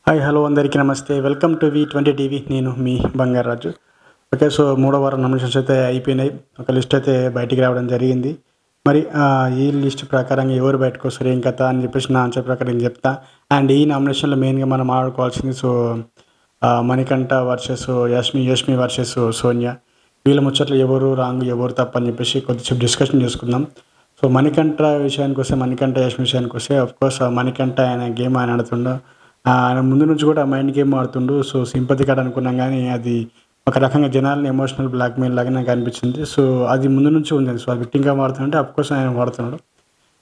Hi hello అందరికీ నమస్తే. Welcome to V20 TV. నేను మీ బంగారాజు. ఓకే. సో మూడో వారం నామినేషన్స్ అయితే అయిపోయినాయి. ఒక లిస్ట్ అయితే బయటికి రావడం జరిగింది. మరి ఈ లిస్ట్ ప్రకారంగా ఎవరు బయటకు వస్తారు, ఏం కథ అని చెప్పేసి నా ఆన్సర్ ప్రకారం నేను చెప్తా. అండ్ ఈ నామినేషన్లో మెయిన్గా మనం ఆడుకోవాల్సింది మణికంఠ వర్సెస్ యష్మి వర్సెస్ సోనియా. వీళ్ళ ముచ్చట్లు ఎవరు రాంగ్ ఎవరు తప్పు అని చెప్పేసి కొద్దిసేపు డిస్కషన్ చేసుకుందాం. సో మణికంఠ విషయానికి వస్తే, మణికంఠ యష్మి విషయానికి వస్తే, అఫ్కోర్స్ మణికంఠ ఆయన గేమ్ ఆయన ఆడుతుండో, ఆయన ముందు నుంచి కూడా మైండ్ గేమ్ ఆడుతుండు. సో సింపతి కార్డ్ అనుకున్నాం, కానీ అది ఒక రకంగా జనాలని ఎమోషనల్ బ్లాక్మెయిల్ లాగా నాకు అనిపించింది. సో అది ముందు నుంచి ఉంది. సో అది విట్టింగ్గా వాడుతుంటే అఫ్కోర్స్ ఆయన వాడుతున్నాడు.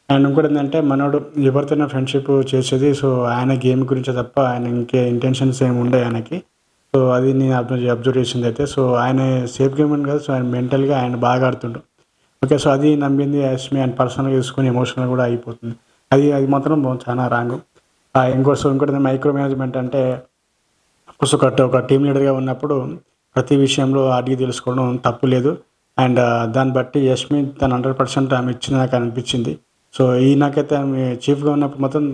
అండ్ ఇంకోటి ఏంటంటే, మనోడు ఎవరితోనైనా ఫ్రెండ్షిప్ చేసేది సో ఆయన గేమ్ గురించే తప్ప ఆయన ఇంకే ఇంటెన్షన్స్ ఏమి ఉండే ఆయనకి. సో అది నేను అబ్జర్వ్ చేసింది అయితే. సో ఆయన సేఫ్ గేమ్ అని కాదు, సో ఆయన మెంటల్గా ఆయన బాగా ఆడుతుండు. ఓకే. సో అది నమ్మింది యష్మి అండ్ పర్సనల్గా చూసుకొని ఎమోషనల్ కూడా అయిపోతుంది. అది అది మాత్రం చాలా రాంగ్. ఇంకోటి మైక్రో మేనేజ్మెంట్ అంటే ఒక టీం లీడర్గా ఉన్నప్పుడు ప్రతి విషయంలో అడిగి తెలుసుకోవడం తప్పు లేదు. అండ్ దాన్ని బట్టి యష్మి తన 100% ఆమె ఇచ్చింది నాకు అనిపించింది. సో నాకైతే ఆమె చీఫ్గా ఉన్నప్పుడు మొత్తం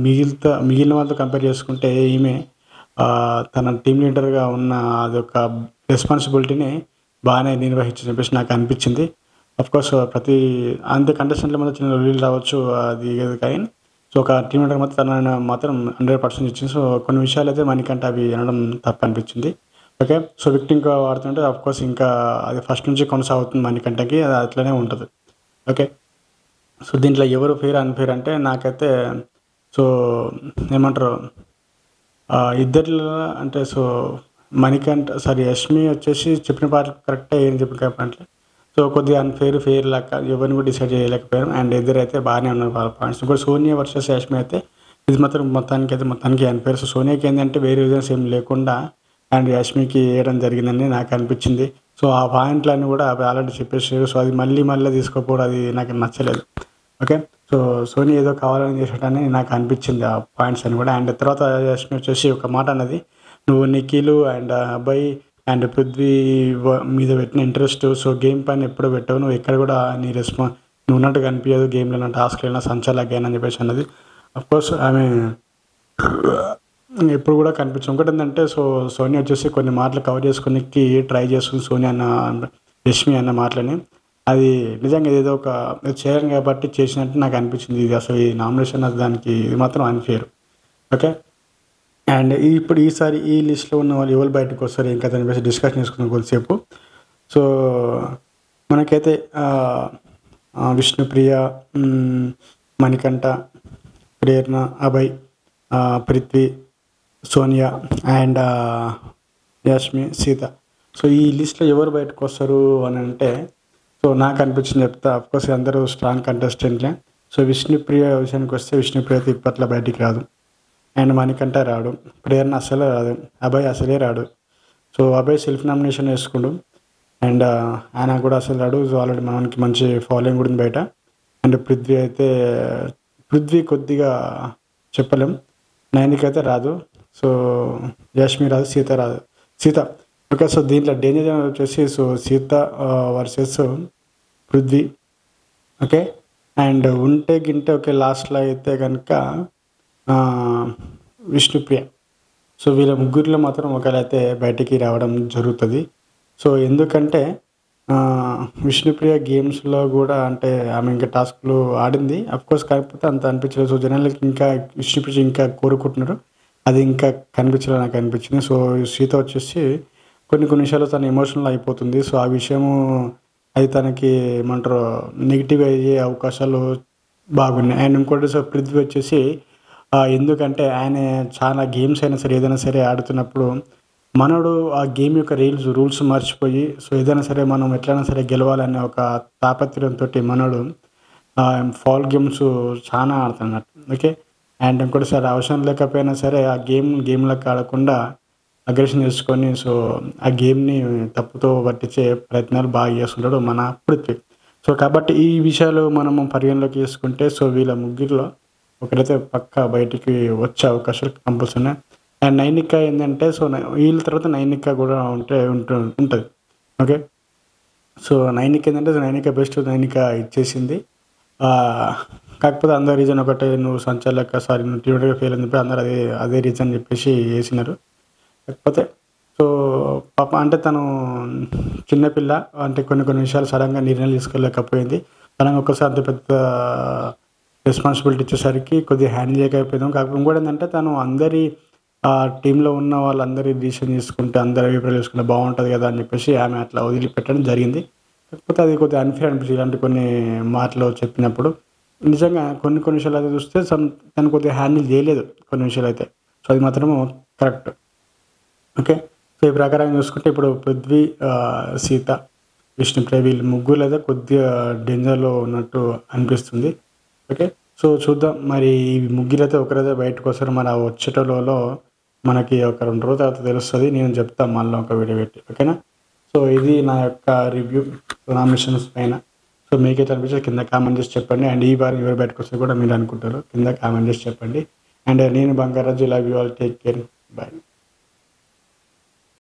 మిగిలిన వాళ్ళతో కంపేర్ చేసుకుంటే ఈమె తన టీం లీడర్గా ఉన్న అదొక రెస్పాన్సిబిలిటీని బాగానే నిర్వహించి చెప్పేసి నాకు అనిపించింది. అఫ్కోర్స్ ప్రతి అంతే కంటెస్టెంట్ల మధ్య చిన్న రిలీజ్ రావచ్చు, అది ఏది కానీ. సో ఒక టీం లీడర్ మాత్రం తన మాత్రం 100% ఇచ్చింది. సో కొన్ని విషయాలు అయితే మనకంటే అవి అనడం తప్పు అనిపించింది. ఓకే. సో విక్టింగ్గా వాడుతుంటే అఫ్కోర్స్ ఇంకా అది ఫస్ట్ నుంచి కొనసాగుతుంది మనకంటకి, అది అట్లనే ఉంటుంది. ఓకే. సో దీంట్లో ఎవరు ఫెయిర్ అన్ఫెయిర్ అంటే నాకైతే సో ఏమంటారు ఇద్దరిలో అంటే సో యష్మి వచ్చేసి చెప్పిన పాటలు కరెక్టే, ఏం చెప్పిన అంటే సో కొద్దిగా ఫెయిర్ లాగా ఎవరిని కూడా డిసైడ్ చేయలేకపోయారు. అండ్ ఇద్దరైతే బాగానే ఉన్నారు వాళ్ళ పాయింట్స్. ఇంకోటి సోనియా వర్సెస్ యష్మి అయితే ఇది మాత్రం మొత్తానికి అన్ఫెయిర్. సో సోనియాకి ఏంటంటే వేరే రీజన్స్ ఏం లేకుండా అండ్ యష్మికి వేయడం జరిగిందని నాకు అనిపించింది. సో ఆ పాయింట్లన్నీ కూడా ఆల్రెడీ చెప్పేసారు. సో అది మళ్ళీ తీసుకోకపోవడం అది నాకు నచ్చలేదు. ఓకే. సో సోనియా ఏదో కావాలని చేసేటని నాకు అనిపించింది ఆ పాయింట్స్ అని కూడా. అండ్ తర్వాత యష్మి వచ్చేసి ఒక మాట అన్నది, నువ్వు నిఖిలు అండ్ అబ్బాయి అండ్ పృథ్వీ మీద పెట్టిన ఇంట్రెస్ట్ సో గేమ్ పైన ఎప్పుడు పెట్టావు, నువ్వు ఎక్కడ కూడా నువ్వు ఉన్నట్టుగా అనిపించదు గేమ్లో, టాస్క్లైనా సంచాలకైనా అని చెప్పేసి అన్నది. అఫ్కోర్స్ ఆమె ఎప్పుడు కూడా కనిపించదు. ఇంకోటి ఏంటంటే సో సోనియా వచ్చేసి కొన్ని మాటలు కవర్ చేసుకోనికి ట్రై చేస్తుంది సోనియా యష్మి అన్న మాటలని. అది నిజంగా ఏదో ఒక చేయడం కాబట్టి చేసినట్టు నాకు అనిపించింది. ఇది అసలు ఈ నామినేషన్ దానికి ఇది మాత్రం అన్ఫేర్. ఓకే. అండ్ ఇప్పుడు ఈసారి ఈ లిస్ట్లో ఉన్న వాళ్ళు ఎవరు బయటకు వస్తారు, ఏం కథ అనిపించి డిస్కషన్ చేసుకున్నాం కొద్దిసేపు. సో మనకైతే విష్ణుప్రియ, మణికంఠ, ప్రేరణ, అభయ్, పృథ్వీ, సోనియా అండ్ యష్మి, సీత. సో ఈ లిస్ట్లో ఎవరు బయటకు వస్తారు అని అంటే సో నాకు అనిపించింది చెప్తా. అఫ్కోర్స్ అందరూ స్ట్రాంగ్ కంటెస్టెంట్లే. సో విష్ణుప్రియ విషయానికి వస్తే విష్ణుప్రియ ఇప్పట్లో బయటికి రాదు. అండ్ మణికంఠ రాడు, ప్రేరణ అసలే రాదు, అభయ్ అసలే రాడు. సో అభయ్ సెల్ఫ్ నామినేషన్ వేసుకుండు అండ్ ఆయన కూడా అసలు రాడు. సో ఆల్రెడీ మనకి మంచి ఫాలోయింగ్ కూడా ఉంది బయట. అండ్ పృథ్వీ కొద్దిగా చెప్పలేం. నైన్కి అయితే రాదు. సో యష్మి రాదు, సీత. ఓకే. సో దీంట్లో డేంజర్ వచ్చేసి so Sita versus Prithvi. Okay. And ఉంటే ఓకే లాస్ట్లో అయితే కనుక విష్ణుప్రియ. సో వీళ్ళ ముగ్గురిలో మాత్రం ఒకరైతే బయటికి రావడం జరుగుతుంది. సో ఎందుకంటే విష్ణుప్రియ గేమ్స్లో కూడా అంటే ఆమె ఇంకా టాస్క్లు ఆడింది అఫ్కోర్స్, కాకపోతే అంత అనిపించలేదు. సో జనాలకి ఇంకా విష్ణుప్రియ ఇంకా కోరుకుంటున్నారు, అది ఇంకా కనిపించలేదు నాకు అనిపించింది. సో సీత వచ్చేసి కొన్ని విషయాలు తను ఎమోషనల్ అయిపోతుంది. సో ఆ విషయము అది తనకి ఏమంటారు నెగిటివ్ అయ్యే అవకాశాలు బాగున్నాయి. అండ్ ఇంకోటి సో పృథ్వీ వచ్చేసి ఎందుకంటే ఆయన చాలా గేమ్స్ అయినా సరే ఏదైనా సరే ఆడుతున్నప్పుడు మనోడు ఆ గేమ్ యొక్క రూల్స్ మర్చిపోయి సో ఏదైనా సరే మనం ఎట్లయినా సరే గెలవాలనే ఒక తాపత్రయంతో మనోడు ఫాల్ గేమ్స్ చాలా ఆడుతున్నట్టు. ఓకే. అండ్ ఇంకోటి సార్ అవసరం లేకపోయినా సరే ఆ గేమ్లకు ఆడకుండా అగ్రెషన్ చేసుకొని సో ఆ గేమ్ని తప్పుతో పట్టించే ప్రయత్నాలు బాగా చేస్తుంటాడు మన పృథ్వీ. సో కాబట్టి ఈ విషయాలు మనము పరిగణలోకి తీసుకుంటే సో వీళ్ళ ముగ్గురిలో ఒకరైతే పక్కా బయటికి వచ్చే అవకాశాలు కంపల్సరీ. అండ్ నైనిక ఏంటంటే సో వీళ్ళ తర్వాత నైనిక కూడా ఉంటుంది. ఓకే. సో నైనిక ఏంటంటే నైనిక బెస్ట్, నైనిక ఇచ్చేసింది. కాకపోతే అందరి రీజన్ ఒకటే, నువ్వు సంచాలక సారీ నువ్వు టీడీగా ఫెయిల్ అని చెప్పి అందరూ అదే అదే రీజన్ చెప్పేసి వేసినారు. కాకపోతే సో పాపం అంటే తను చిన్నపిల్ల, అంటే కొన్ని కొన్ని విషయాలు సడన్గా నిర్ణయాలు తీసుకోలేకపోయింది. సడన్గా ఒక్కసారి అంత పెద్ద రెస్పాన్సిబిలిటీ ఇచ్చేసరికి కొద్దిగా హ్యాండిల్ చేయలేకపోయినాం. కాకపోతే ఇంకోటి ఏంటంటే తను అందరి టీంలో ఉన్న వాళ్ళందరి డిసిషన్ తీసుకుంటే, అందరి అభిప్రాయాలు తీసుకుంటే బాగుంటుంది కదా అని చెప్పేసి ఆమె అట్లా వదిలిపెట్టడం జరిగింది. కాకపోతే అది కొద్దిగా అన్‌ఫేర్ అనిపించింది. ఇలాంటి కొన్ని మాటలు చెప్పినప్పుడు. నిజంగా కొన్ని కొన్ని విషయాలైతే చూస్తే తను కొద్దిగా హ్యాండిల్ చేయలేదు కొన్ని విషయాలైతే. సో అది మాత్రము కరెక్ట్. ఓకే. సో ఈ ప్రకారంగా చూసుకుంటే ఇప్పుడు పృథ్వీ, సీత, విష్ణుప్రియ వీళ్ళు ముగ్గురు అయితే కొద్దిగా డేంజర్‌లో ఉన్నట్టు అనిపిస్తుంది. ఓకే. సో చూద్దాం మరి ఈ ముగ్గురైతే ఒకరైతే బయటకొస్తారు. మరి ఆ వచ్చేటోలలో మనకి ఒక 2 రోజుల తర్వాత తెలుస్తది. నేను చెప్తా మళ్ళా ఒక వీడియో పెట్టి. ఓకేనా? సో ఇది నా యొక్క రివ్యూ నామినేషన్స్ పైన. సో మీకైతే అనిపించేది కింద కామెంట్ చేసి చెప్పండి. అండ్ ఈ వారం ఎవరు బయటకొస్తారో కూడా మీరు అనుకుంటారు కింద కామెంట్ చేసి చెప్పండి. అండ్ నేను Bangaraju. Love you all. Take care. By.